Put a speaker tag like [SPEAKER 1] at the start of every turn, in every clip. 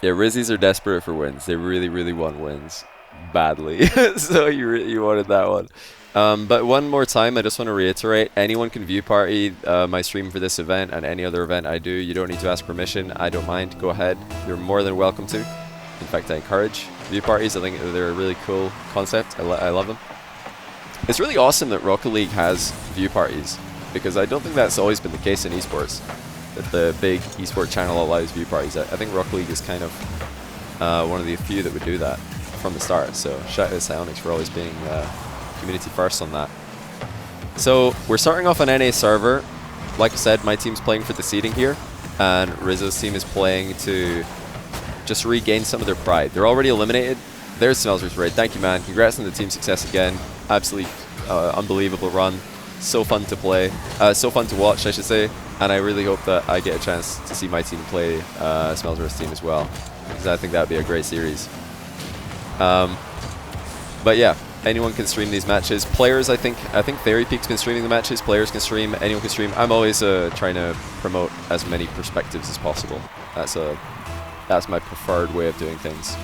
[SPEAKER 1] Yeah, Rizzies are desperate for wins. They really, really want wins badly. So you wanted that one. But one more time, I just want to reiterate, anyone can view party my stream for this event and any other event I do. You don't need to ask permission. I don't mind. Go ahead. You're more than welcome to. In fact, I encourage view parties. I think they're a really cool concept. I love them. It's really awesome that Rocket League has view parties, because I don't think that's always been the case in esports, that the big esport channel allows view parties. I think Rocket League is kind of one of the few that would do that from the start. So shout out to Psyonix for always being community first on that. So we're starting off on NA server. Like I said, my team's playing for the seeding here, and Rizzo's team is playing to just regain some of their pride. They're already eliminated. There's Smelser's raid. Thank you, man. Congrats on the team success again. Absolutely unbelievable run. So fun to play. So fun to watch, I should say. And I really hope that I get a chance to see my team play Smelser's team as well, because I think that would be a great series. But yeah, anyone can stream these matches. Players, I think FairJame's been streaming the matches. Players can stream. Anyone can stream. I'm always trying to promote as many perspectives as possible. That's my preferred way of doing things.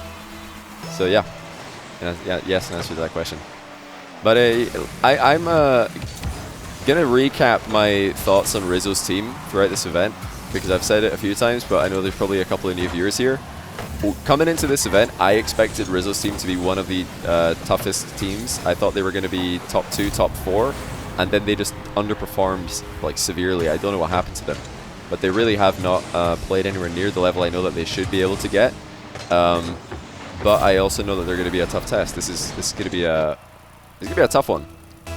[SPEAKER 1] So yeah, yes, in answer to that question. But I'm gonna recap my thoughts on Rizzo's team throughout this event, because I've said it a few times, but I know there's probably a couple of new viewers here. Coming into this event, I expected Rizzo's team to be one of the toughest teams. I thought they were going to be top 2, top 4, and then they just underperformed like severely. I don't know what happened to them, but they really have not played anywhere near the level I know that they should be able to get. But I also know that they're going to be a tough test. This is going to be a tough one,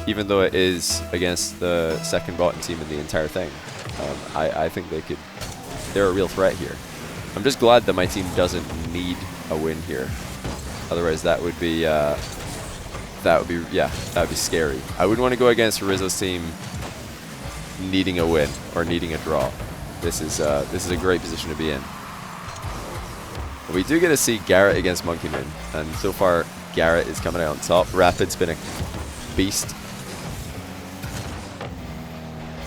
[SPEAKER 1] even though it is against the second bottom team in the entire thing. I think they're a real threat here. I'm just glad that my team doesn't need a win here. Otherwise, that would be scary. I wouldn't want to go against Rizzo's team needing a win or needing a draw. This is a great position to be in. We do get to see Garrett against Monkeyman, and so far Garrett is coming out on top. Rapid's been a beast.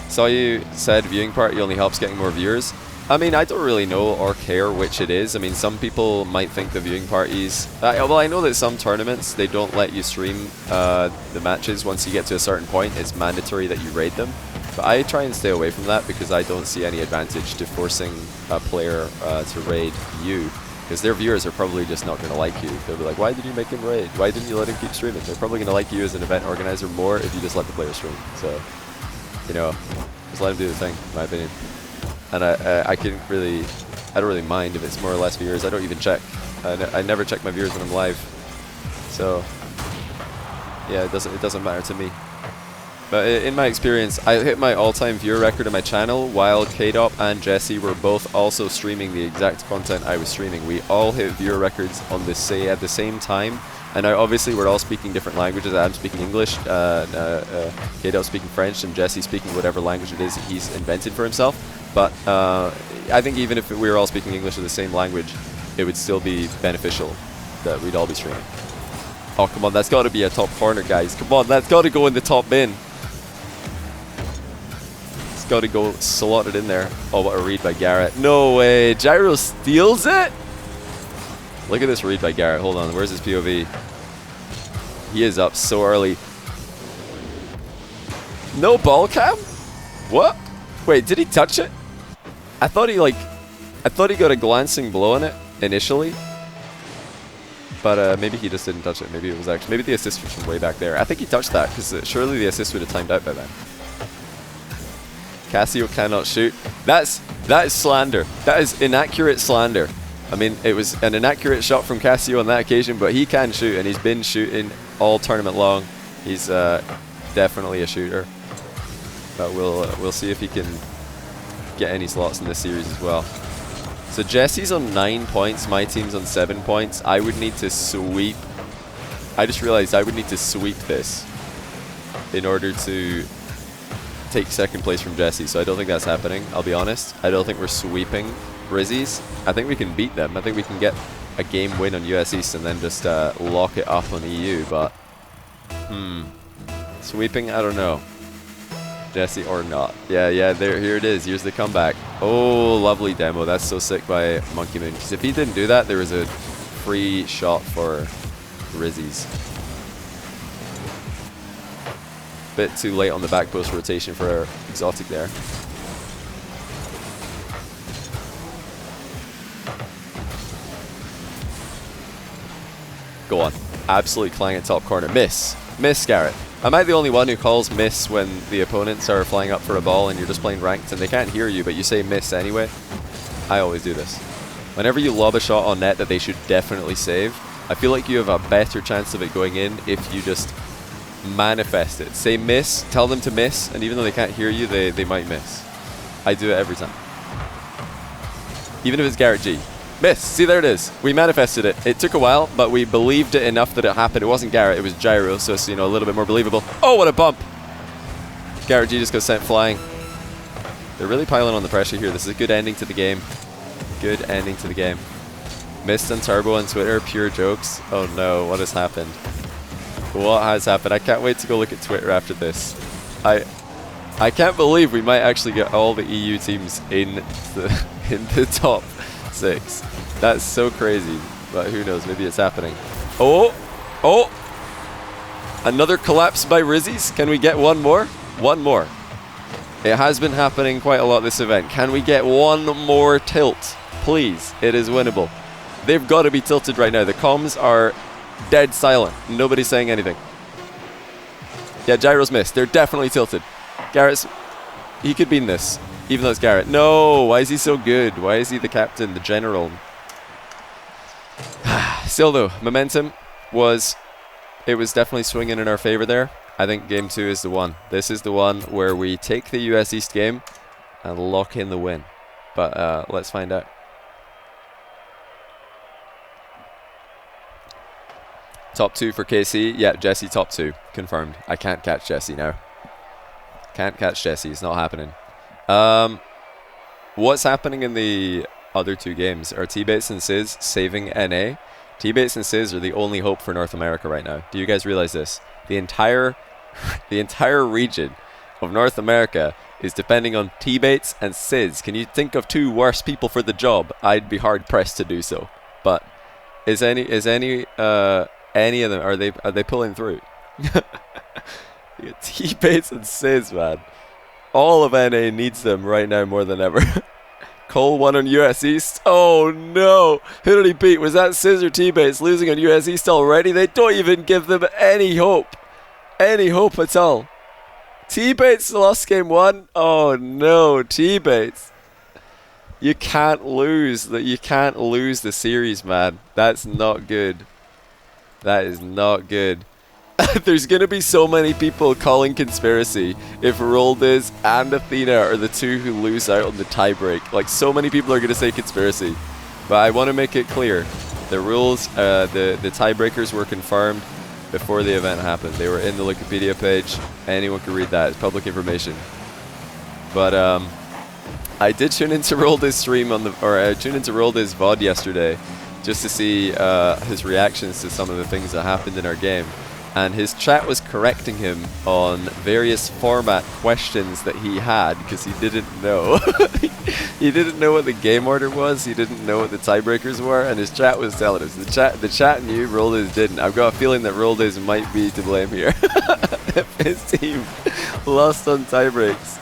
[SPEAKER 1] Saw you said viewing party only helps getting more viewers. I mean, I don't really know or care which it is. I mean, some people might think the viewing parties... well, I know that some tournaments, they don't let you stream the matches once you get to a certain point. It's mandatory that you raid them. But I try and stay away from that, because I don't see any advantage to forcing a player to raid you, because their viewers are probably just not going to like you. They'll be like, why did you make him raid? Why didn't you let him keep streaming? They're probably going to like you as an event organizer more if you just let the player stream. So, you know, just let him do the thing, in my opinion. And I don't really mind if it's more or less viewers. I don't even check. I never check my viewers when I'm live. So yeah, it doesn't matter to me. But in my experience, I hit my all-time viewer record on my channel while K-Dop and Jesse were both also streaming the exact content I was streaming. We all hit viewer records on at the same time. And now obviously we're all speaking different languages. I'm speaking English, K-Dop speaking French, and Jesse speaking whatever language it is he's invented for himself. But I think even if we were all speaking English or the same language, it would still be beneficial that we'd all be streaming. Oh, come on, that's got to be a top corner, guys. Come on, that's got to go in the top bin. It's got to go slotted in there. Oh, what a read by Garrett. No way. Gyro steals it? Look at this read by Garrett. Hold on, where's his POV? He is up so early. No ball cam? What? Wait, did he touch it? I thought he got a glancing blow on it initially. But maybe he just didn't touch it. Maybe it was actually, maybe the assist was from way back there. I think he touched that, because surely the assist would have timed out by then. Kassio cannot shoot. That's slander. That is inaccurate slander. I mean, it was an inaccurate shot from Kassio on that occasion, but he can shoot, and he's been shooting all tournament long. He's definitely a shooter. But we'll see if he can get any slots in this series as well. So Jesse's on 9 points, my team's on 7 points. I would need to sweep. I just realized I would need to sweep this in order to take second place from Jesse. So I don't think that's happening, I'll be honest. I don't think we're sweeping Rizzies. I think we can beat them. I think we can get a game win on US East and then just lock it up on EU. But, sweeping, I don't know. Jesse or not. Yeah, here it is. Here's the comeback. Oh, lovely demo. That's so sick by Monkey Moon. Because if he didn't do that, there was a free shot for Rizzies. Bit too late on the back post rotation for ExoTiiK there. Go on. Absolutely flying at top corner. Miss. Miss, Garrett. Am I the only one who calls miss when the opponents are flying up for a ball and you're just playing ranked and they can't hear you, but you say miss anyway? I always do this. Whenever you lob a shot on net that they should definitely save, I feel like you have a better chance of it going in if you just manifest it. Say miss, tell them to miss, and even though they can't hear you, they might miss. I do it every time. Even if it's GarrettG. Miss. See, there it is. We manifested it. It took a while, but we believed it enough that it happened. It wasn't Garrett, it was Gyro, so it's, you know, a little bit more believable. Oh, what a bump! GarrettG just got sent flying. They're really piling on the pressure here. This is a good ending to the game. Good ending to the game. Missed on Turbo on Twitter, pure jokes. Oh no, what has happened? What has happened? I can't wait to go look at Twitter after this. I can't believe we might actually get all the EU teams in the top 6. That's so crazy, but who knows? Maybe it's happening. Oh! Another collapse by Rizzies. Can we get one more? One more. It has been happening quite a lot this event. Can we get one more tilt? Please. It is winnable. They've got to be tilted right now. The comms are dead silent. Nobody's saying anything. Yeah, Gyro's missed. They're definitely tilted. Garrett's... He could be in this. Even though it's Garrett. No! Why is he so good? Why is he the captain, the general? Still though, momentum was... It was definitely swinging in our favor there. I think game 2 is the one. This is the one where we take the US East game and lock in the win. But let's find out. Top 2 for KC. Yeah, Jesse top 2. Confirmed. I can't catch Jesse now. Can't catch Jesse. It's not happening. What's happening in the other 2 games? Are T-Bates and Sizz saving NA? T-Bates and Sizz are the only hope for North America right now. Do you guys realize this? The entire region of North America is depending on T-Bates and Sizz. Can you think of 2 worse people for the job? I'd be hard pressed to do so. But is any of them, are they pulling through? T-Bates and Sizz, man. All of NA needs them right now more than ever. Cole won on US East. Oh no! Who did he beat? Was that Sizz or T-Bates losing on US East already? They don't even give them any hope. Any hope at all. T-Bates lost game 1. Oh no, T-Bates. You can't lose. You can't lose the series, man. That's not good. That is not good. There's gonna be so many people calling conspiracy if Roldiz and Athena are the 2 who lose out on the tiebreak. Like, so many people are gonna say conspiracy. But I want to make it clear. The rules, the tiebreakers were confirmed before the event happened. They were in the Wikipedia page. Anyone can read that. It's public information. But I did tune into Roldiz stream on I tuned into Roldiz VOD yesterday just to see his reactions to some of the things that happened in our game. And his chat was correcting him on various format questions that he had because he didn't know. He didn't know what the game order was. He didn't know what the tiebreakers were, and his chat was telling us. The chat knew, Roldiz didn't. I've got a feeling that Roldiz might be to blame here. If his team lost on tiebreaks.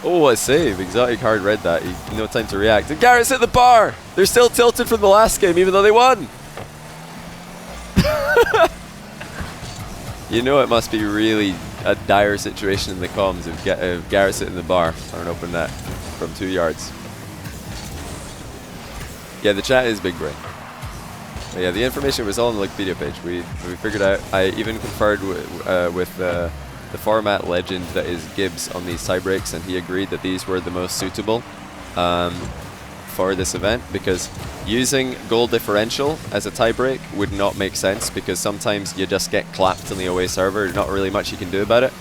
[SPEAKER 1] Oh, what a save. ExoTiiK hard read that. He no time to react. And Garrett's hit the bar! They're still tilted from the last game, even though they won! You know it must be really a dire situation in the comms if Garrett's hitting the bar on an open net from 2 yards. Yeah, the chat is big brain. But yeah, the information was all on the Wikipedia page. We figured out. I even conferred with the format legend that is Gibbs on these tiebreaks, and he agreed that these were the most suitable for this event, because using goal differential as a tiebreak would not make sense, because sometimes you just get clapped on the away server. Not really much you can do about it.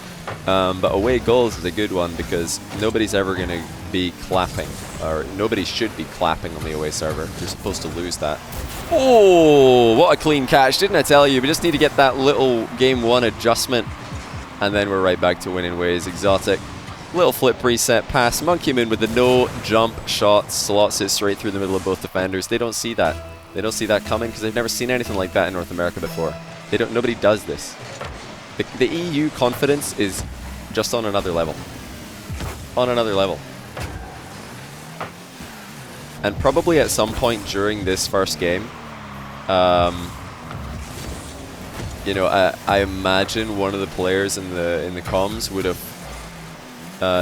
[SPEAKER 1] But away goals is a good one because nobody's ever going to be clapping, or nobody should be clapping on the away server. You're supposed to lose that. Oh, what a clean catch. Didn't I tell you? We just need to get that little game 1 adjustment, and then we're right back to winning ways. ExoTiiK Little flip reset pass. Monkey Moon with the no jump shot slots it straight through the middle of both defenders. They don't see that. They don't see that coming because they've never seen anything like that in North America before. Nobody does this. The EU confidence is just on another level. On another level. And probably at some point during this first game, you know, I imagine one of the players in the comms would have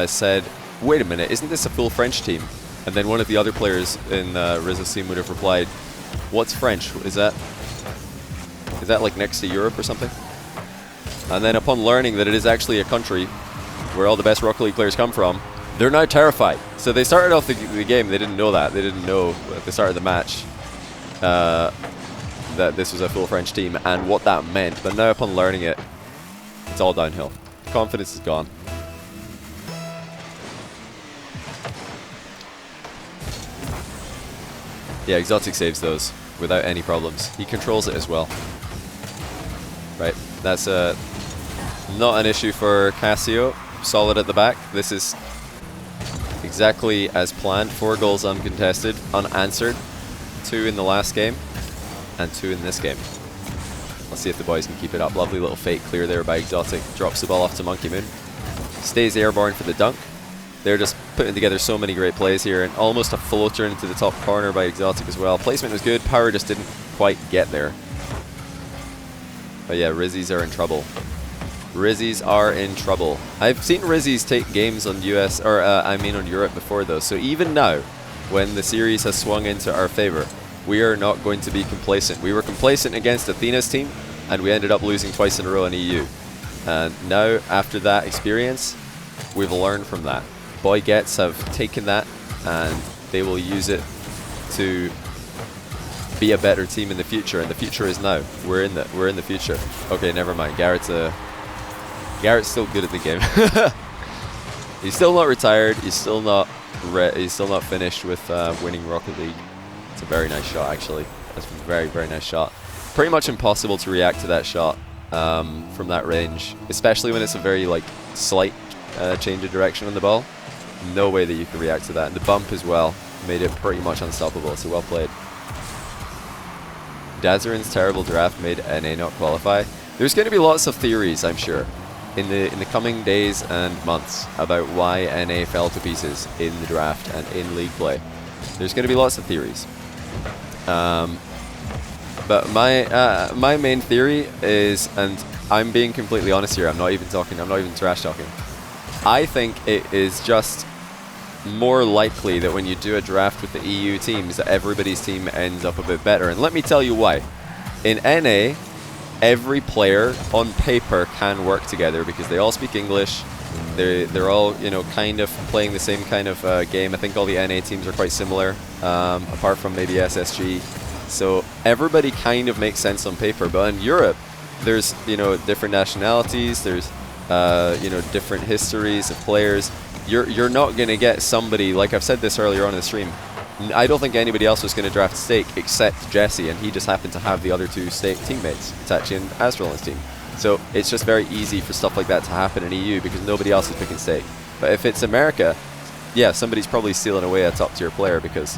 [SPEAKER 1] said, "Wait a minute, isn't this a full French team?" And then one of the other players in Rizzo's team would have replied, "What's French? Is that like next to Europe or something?" And then upon learning that it is actually a country where all the best Rocket League players come from, they're now terrified. So they started off the game, they didn't know that. They didn't know at the start of the match that this was a full French team and what that meant. But now upon learning it, it's all downhill. Confidence is gone. Yeah, ExoTiiK saves those without any problems. He controls it as well. Right, that's not an issue for Kassio. Solid at the back. This is exactly as planned. 4 goals uncontested, unanswered. 2 in the last game, and 2 in this game. Let's see if the boys can keep it up. Lovely little fake clear there by ExoTiiK. Drops the ball off to Monkey Moon. Stays airborne for the dunk. They're just putting together so many great plays here, and almost a floater into the top corner by ExoTiiK as well. Placement was good, power just didn't quite get there. But yeah, Rizzies are in trouble. Rizzies are in trouble. I've seen Rizzies take games on US, or I mean on Europe before though, so even now, when the series has swung into our favor, we are not going to be complacent. We were complacent against Athena's team, and we ended up losing twice in a row in EU. And now, after that experience, we've learned from that. Boy Gets have taken that, and they will use it to be a better team in the future, and the future is now. We're in the future. Okay, never mind. Garrett's still good at the game. He's still not retired. He's still not finished with winning Rocket League. It's a very nice shot, actually. That's a very, very nice shot. Pretty much impossible to react to that shot from that range, especially when it's a very like slight change of direction on the ball. No way that you can react to that. And the bump as well made it pretty much unstoppable. So well played. Dazarin's terrible draft made NA not qualify. There's going to be lots of theories, I'm sure, in the coming days and months about why NA fell to pieces in the draft and in league play. There's going to be lots of theories. But my main theory is, and I'm being completely honest here, I'm not even trash talking. I think it is just more likely that when you do a draft with the EU teams that everybody's team ends up a bit better. And let me tell you why. In NA, every player on paper can work together because they all speak English. They're all, you know, kind of playing the same kind of game. I think all the NA teams are quite similar, apart from maybe SSG. So everybody kind of makes sense on paper. But in Europe, there's, you know, different nationalities. There's you know, different histories of players. You're not going to get somebody, like I've said this earlier on in the stream, I don't think anybody else was going to draft Steak except Jesse, and he just happened to have the other 2 Steak teammates, Itachi and Astral on his team. So it's just very easy for stuff like that to happen in EU because nobody else is picking Steak. But if it's America, yeah, somebody's probably stealing away a top tier player because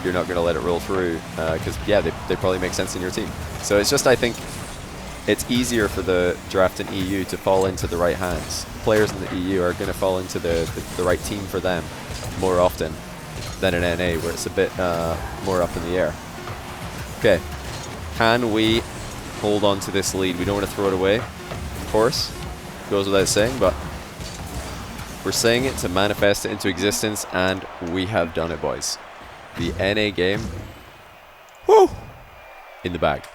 [SPEAKER 1] you're not going to let it roll through because, yeah, they probably make sense in your team. So it's just, I think, it's easier for the draft in EU to fall into the right hands. Players in the EU are going to fall into the right team for them more often than in NA, where it's a bit more up in the air. Okay, can we hold on to this lead? We don't want to throw it away, of course. Goes without saying, but we're saying it to manifest it into existence, and we have done it, boys. The NA game, whoo, in the bag.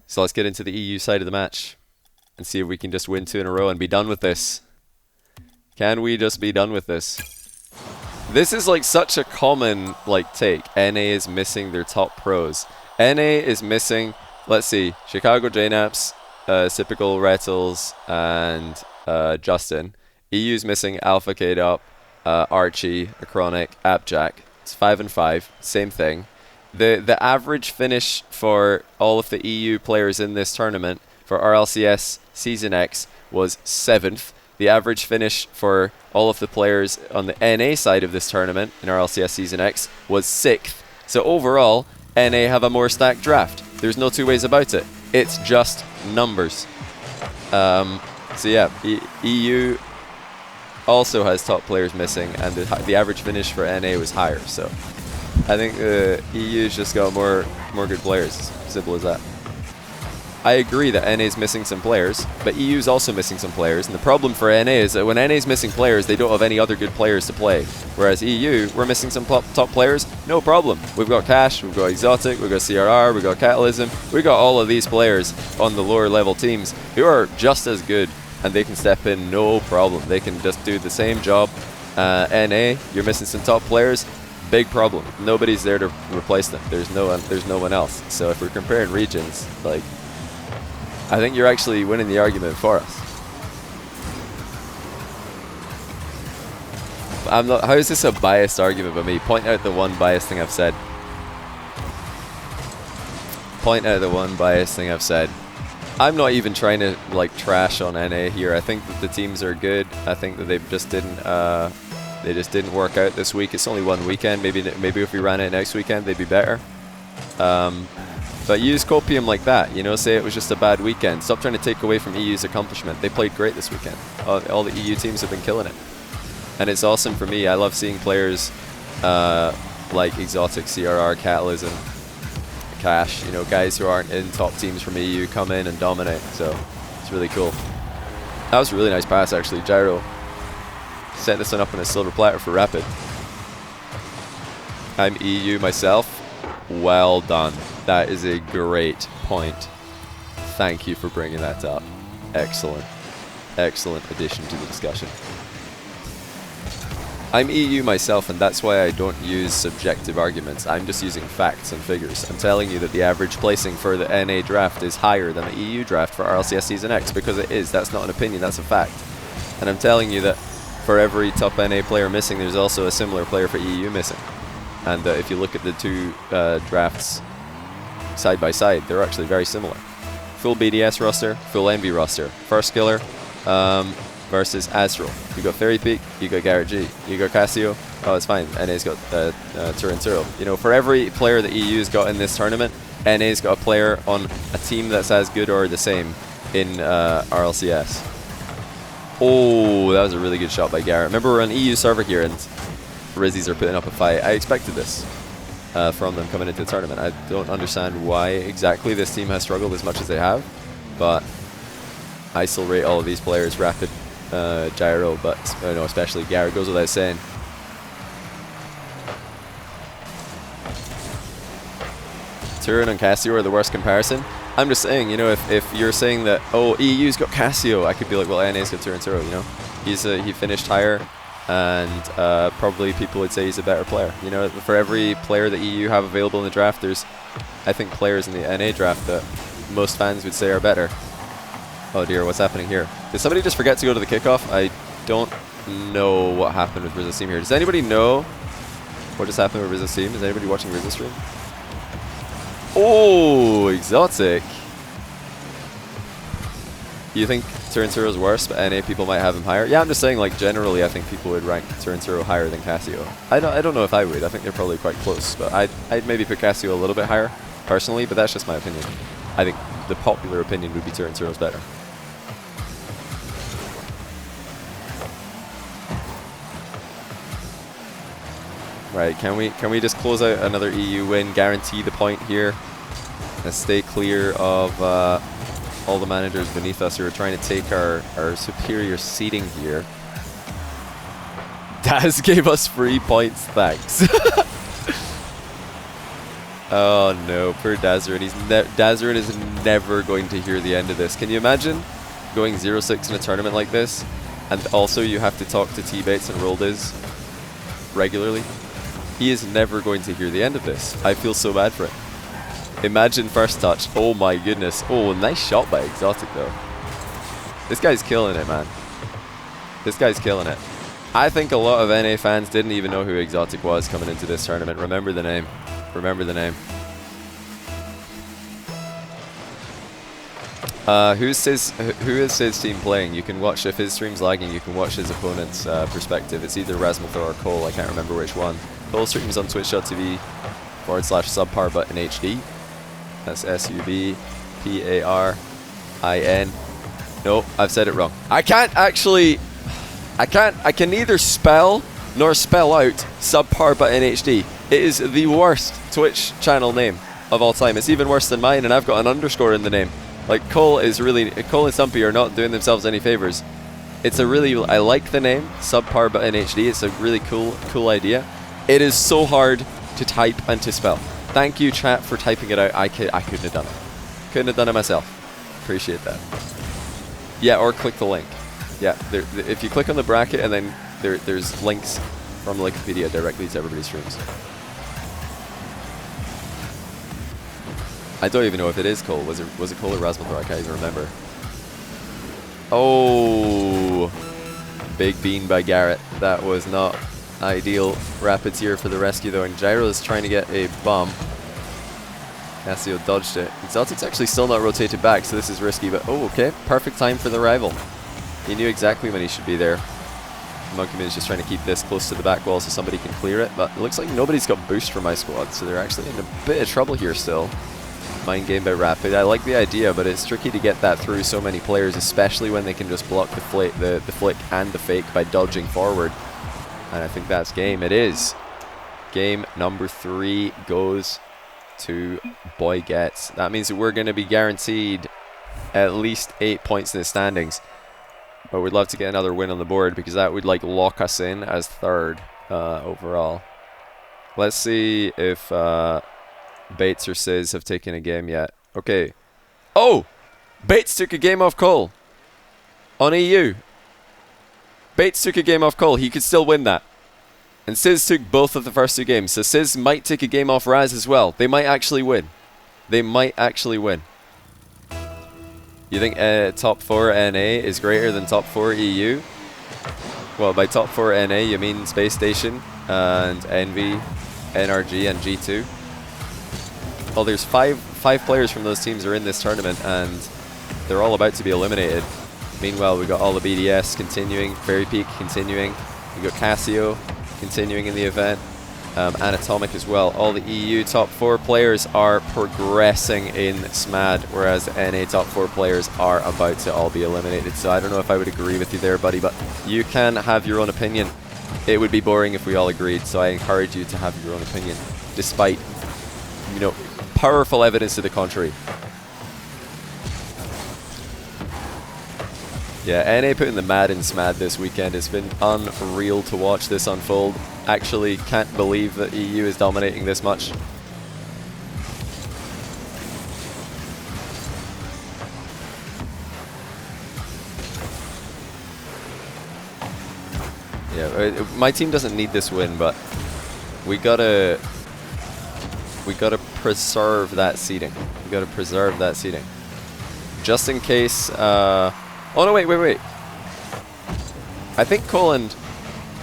[SPEAKER 1] So let's get into the EU side of the match and see if we can just win 2 in a row and be done with this. Can we just be done with this? This is like such a common like take. NA is missing their top pros. NA is missing, let's see, Chicago JNaps, Typical Rettles, and Justin. EU's missing Alpha K-Dop, Archie, Acronic, Appjack. It's 5 and 5, same thing. The average finish for all of the EU players in this tournament for RLCS Season X was 7th. The average finish for all of the players on the NA side of this tournament in our LCS Season X was 6th. So overall, NA have a more stacked draft. There's no two ways about it. It's just numbers. So yeah, EU also has top players missing, and the average finish for NA was higher. So I think EU's just got more good players. Simple as that. I agree that NA's missing some players, but EU's also missing some players. And the problem for NA is that when NA's missing players, they don't have any other good players to play. Whereas EU, we're missing some top players, no problem. We've got Cash, we've got ExoTiiK, we've got CRR, we've got Catalysm. We've got all of these players on the lower level teams who are just as good, and they can step in no problem. They can just do the same job. NA, you're missing some top players, big problem. Nobody's there to replace them. There's no one else. So if we're comparing regions, like, I think you're actually winning the argument for us. I'm not. How is this a biased argument by me? Point out the one biased thing I've said. Point out the one biased thing I've said. I'm not even trying to like trash on NA here. I think that the teams are good. I think that they just didn't work out this week. It's only one weekend. Maybe if we ran it next weekend, they'd be better. But use copium like that, you know, say it was just a bad weekend. Stop trying to take away from EU's accomplishment. They played great this weekend. All the EU teams have been killing it. And it's awesome for me. I love seeing players like ExoTiiK, CRR, Catalysm, Cash, you know, guys who aren't in top teams from EU come in and dominate. So it's really cool. That was a really nice pass, actually. Gyro set this one up on a silver platter for Rapid. I'm EU myself. Well done. That is a great point. Thank you for bringing that up. Excellent. Excellent addition to the discussion. I'm EU myself, and that's why I don't use subjective arguments. I'm just using facts and figures. I'm telling you that the average placing for the NA draft is higher than the EU draft for RLCS Season X, because it is. That's not an opinion, that's a fact. And I'm telling you that for every top NA player missing, there's also a similar player for EU missing. And if you look at the two drafts side by side, they're actually very similar. Full BDS roster, full Envy roster. First Killer versus Astral. You got Fairy Peak, you got GarrettG, you got Kassio. Oh, it's fine. NA's got Turinturo. You know, for every player that EU's got in this tournament, NA's got a player on a team that's as good or the same in RLCS. Oh, that was a really good shot by Garrett. Remember, we're on EU server here, and Rizzies are putting up a fight. I expected this from them coming into the tournament. I don't understand why exactly this team has struggled as much as they have, but I still rate all of these players, Rapid, Gyro, but you know, especially Garrett, goes without saying. Turin and Kassio are the worst comparison. I'm just saying, you know, if you're saying that, oh, EU's got Kassio, I could be like, well, NA's got Turinturo, you know. He finished higher, and probably people would say he's a better player. You know, for every player that EU have available in the draft, there's, I think, players in the NA draft that most fans would say are better. Oh dear, what's happening here? Did somebody just forget to go to the kickoff? I don't know what happened with Rizzo's team here. Does anybody know what just happened with Rizzo's team? Is anybody watching Rizzo's stream? Oh, ExoTiiK. You think Turinturo's worse, but NA people might have him higher? Yeah, I'm just saying, like, generally, I think people would rank Turinturo higher than Kassio. I don't know if I would. I think they're probably quite close, but I'd maybe put Kassio a little bit higher, personally, but that's just my opinion. I think the popular opinion would be Turinturo's better. Right, can we just close out another EU win, guarantee the point here, and stay clear of all the managers beneath us who are trying to take our superior seating here. Daz gave us free points, thanks. Oh no, poor Dazarin. Dazarin is never going to hear the end of this. Can you imagine going 0-6 in a tournament like this, and also you have to talk to T-Bates and Roldiz regularly? He is never going to hear the end of this. I feel so bad for him. Imagine first touch. Oh my goodness. Oh, nice shot by ExoTiiK though. This guy's killing it, man. This guy's killing it. I think a lot of NA fans didn't even know who ExoTiiK was coming into this tournament. Remember the name. Remember the name. Who is his team playing? You can watch, if his stream's lagging, you can watch his opponent's perspective. It's either Rasmuthor or Cole, I can't remember which one. Cole streams on twitch.tv/subparbuttonhd. That's SUBPARIN. No, I've said it wrong. I can neither spell nor spell out subparbuttonhd. It is the worst Twitch channel name of all time. It's even worse than mine, and I've got an underscore in the name. Like, Cole and Stumpy are not doing themselves any favors. It's a really, I like the name, subparbuttonhd. It's a really cool idea. It is so hard to type and to spell. Thank you, chat, for typing it out. I couldn't have done it. Couldn't have done it myself. Appreciate that. Yeah, or click the link. Yeah, if you click on the bracket and then there's links from Wikipedia directly to everybody's streams. I don't even know if it is Cole. Was it Cole or Rasmuthor? I can't even remember. Oh, big bean by Garrett. That was not ideal. Rapids here for the rescue though, and Gyro is trying to get a bump. Kassio dodged it. ExoTiiK's actually still not rotated back, so this is risky, but oh, okay. Perfect time for the rival. He knew exactly when he should be there. Monkeyman is just trying to keep this close to the back wall so somebody can clear it, but it looks like nobody's got boost for my squad, so they're actually in a bit of trouble here still. Mind game by Rapid. I like the idea, but it's tricky to get that through so many players, especially when they can just block the flick and the fake by dodging forward. And I think that's game. It is. Game number 3 goes to Boy Gets. That means that we're going to be guaranteed at least 8 points in the standings. But we'd love to get another win on the board because that would like lock us in as 3rd overall. Let's see if Bates or Sizz have taken a game yet. Okay. Oh! Bates took a game off Cole. On EU. Bates took a game off Cole. He could still win that. And Sizz took both of the first 2 games. So Sizz might take a game off Raz as well. They might actually win. They might actually win. You think top 4 NA is greater than top 4 EU? Well, by top 4 NA, you mean Space Station and Envy, NRG, and G2. Well, there's five players from those teams are in this tournament, and they're all about to be eliminated. Meanwhile, we got all the BDS continuing, Fairy Peak continuing. We got Kassio continuing in the event, Anatomic as well. All the EU top 4 players are progressing in SMAD, whereas the NA top 4 players are about to all be eliminated. So I don't know if I would agree with you there, buddy, but you can have your own opinion. It would be boring if we all agreed, so I encourage you to have your own opinion, despite, you know, powerful evidence to the contrary. Yeah, NA putting the mad in SMAD this weekend. It's been unreal to watch this unfold. Actually can't believe that EU is dominating this much. Yeah, my team doesn't need this win, but we gotta preserve that seeding. We gotta preserve that seeding, just in case. Oh no! Wait! I think Cole and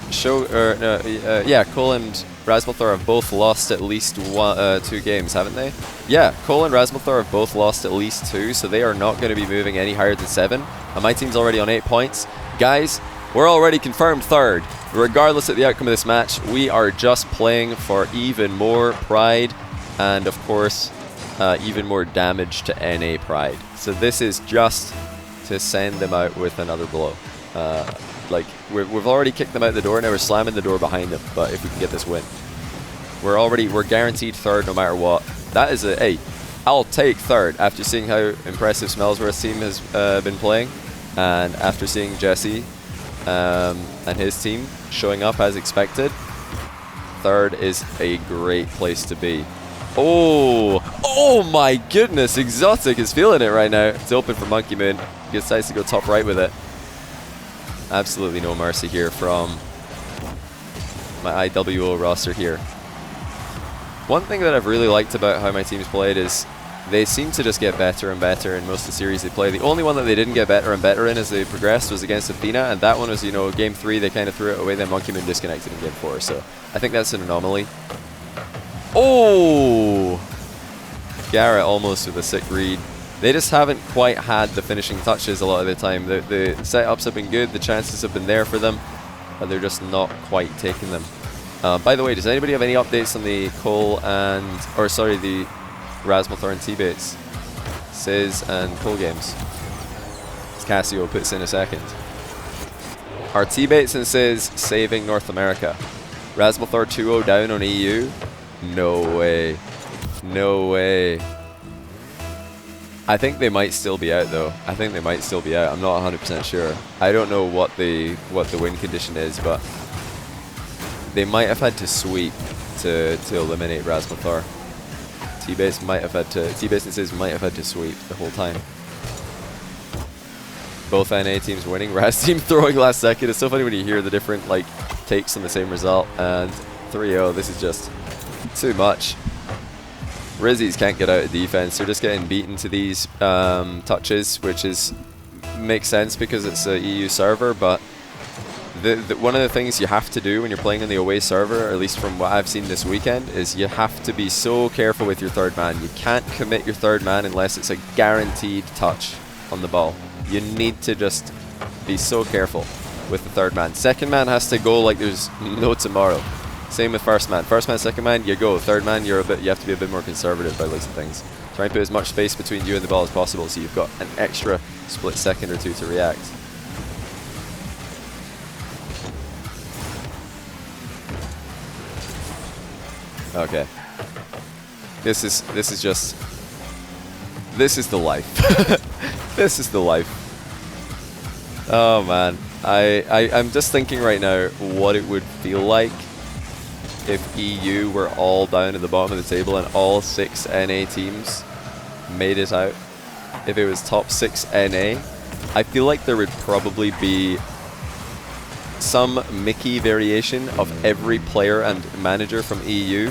[SPEAKER 1] Cole and Rasmuthor have both lost at least 2 games, haven't they? Yeah, Cole and Rasmuthor have both lost at least 2, so they are not going to be moving any higher than 7. And my team's already on 8 points. Guys, we're already confirmed 3rd. Regardless of the outcome of this match, we are just playing for even more pride and, of course, even more damage to NA pride. So this is just to send them out with another blow. Like, we've already kicked them out the door, now we're slamming the door behind them, but if we can get this win. We're guaranteed 3rd no matter what. That is hey, I'll take 3rd after seeing how impressive Smellsworth's team has been playing, and after seeing Jesse and his team showing up as expected. 3rd is a great place to be. Oh my goodness, ExoTiiK is feeling it right now. It's open for Monkey Moon. He decides to go top right with it. Absolutely no mercy here from my IWO roster here. One thing that I've really liked about how my team's played is they seem to just get better and better in most of the series they play. The only one that they didn't get better and better in as they progressed was against Athena, and that one was, you know, game 3 they kind of threw it away, then Monkey Moon disconnected in game 4, so I think that's an anomaly. Oh! Garrett almost with a sick read. They just haven't quite had the finishing touches a lot of the time. The setups have been good, the chances have been there for them, but they're just not quite taking them. By the way, does anybody have any updates on the Cole and, or sorry, the Rasmuthorn T-Bates? Sizz and Cole games. Kassio puts in a second. Are T-Bates and Sizz saving North America? Rasmuthor 2-0 down on EU? No way. No way. I think they might still be out though. I think they might still be out. I'm not 100% sure. I don't know what the win condition is, but they might have had to sweep to eliminate Rasmuthor. T-Bates and Sizz might have had to sweep the whole time. Both NA teams winning. Raz team throwing last second. It's so funny when you hear the different like takes on the same result. And 3-0. This is just too much. Rizzies can't get out of defense. They're just getting beaten to these touches, which makes sense because it's a EU server. But one of the things you have to do when you're playing on the away server, or at least from what I've seen this weekend, is you have to be so careful with your third man. You can't commit your third man unless it's a guaranteed touch on the ball. You need to just be so careful with the third man. Second man has to go like there's no tomorrow. Same with first man. First man, second man, you go. Third man, you have to be a bit more conservative by the looks of things. Try and put as much space between you and the ball as possible so you've got an extra split second or two to react. Okay. This is the life. This is the life. Oh man. I'm just thinking right now what it would feel like if EU were all down at the bottom of the table and all 6 NA teams made it out. If it was top 6 NA, I feel like there would probably be some Mickey variation of every player and manager from EU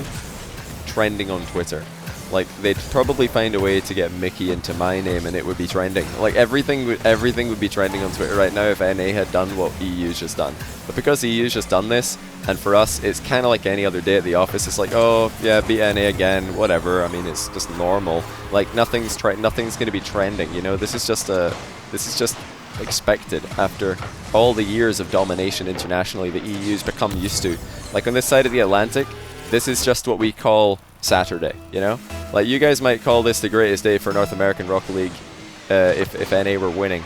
[SPEAKER 1] trending on Twitter. Like, they'd probably find a way to get Mickey into my name and it would be trending. Like, everything would be trending on Twitter right now if NA had done what EU's just done. But because EU's just done this, and for us, it's kind of like any other day at the office. It's like, oh, yeah, beat NA again, whatever. I mean, it's just normal. Like, nothing's going to be trending, you know? This is just expected after all the years of domination internationally that EU's become used to. Like, on this side of the Atlantic, this is just what we call Saturday, you know? Like, you guys might call this the greatest day for North American Rocket League if NA were winning.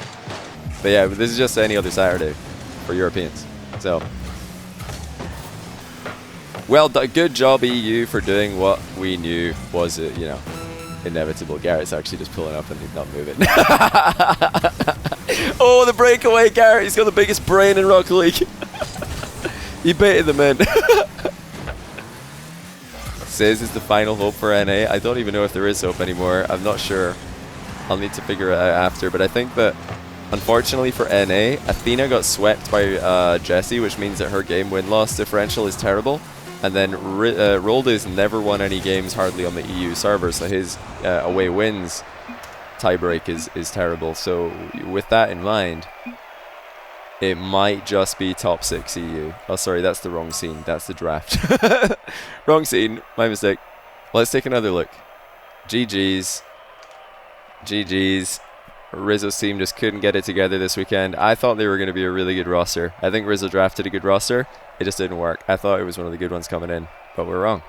[SPEAKER 1] But yeah, this is just any other Saturday for Europeans. So, well, good job EU for doing what we knew was, you know, inevitable. Garrett's actually just pulling up and he's not moving. Oh, the breakaway, Garrett. He's got the biggest brain in Rocket League. He baited them in. Sizz is the final hope for NA. I don't even know if there is hope anymore. I'm not sure. I'll need to figure it out after. But I think that, unfortunately for NA, Athena got swept by Jessie, which means that her game win-loss differential is terrible. And then Rolda's never won any games hardly on the EU server, so his away wins tiebreak is terrible. So with that in mind, it might just be top 6 EU. Oh, sorry, that's the wrong scene. That's the draft. Wrong scene. My mistake. Let's take another look. GG's. GG's. Rizzo's team just couldn't get it together this weekend. I thought they were going to be a really good roster. I think Rizzo drafted a good roster. It just didn't work. I thought it was one of the good ones coming in, but we're wrong.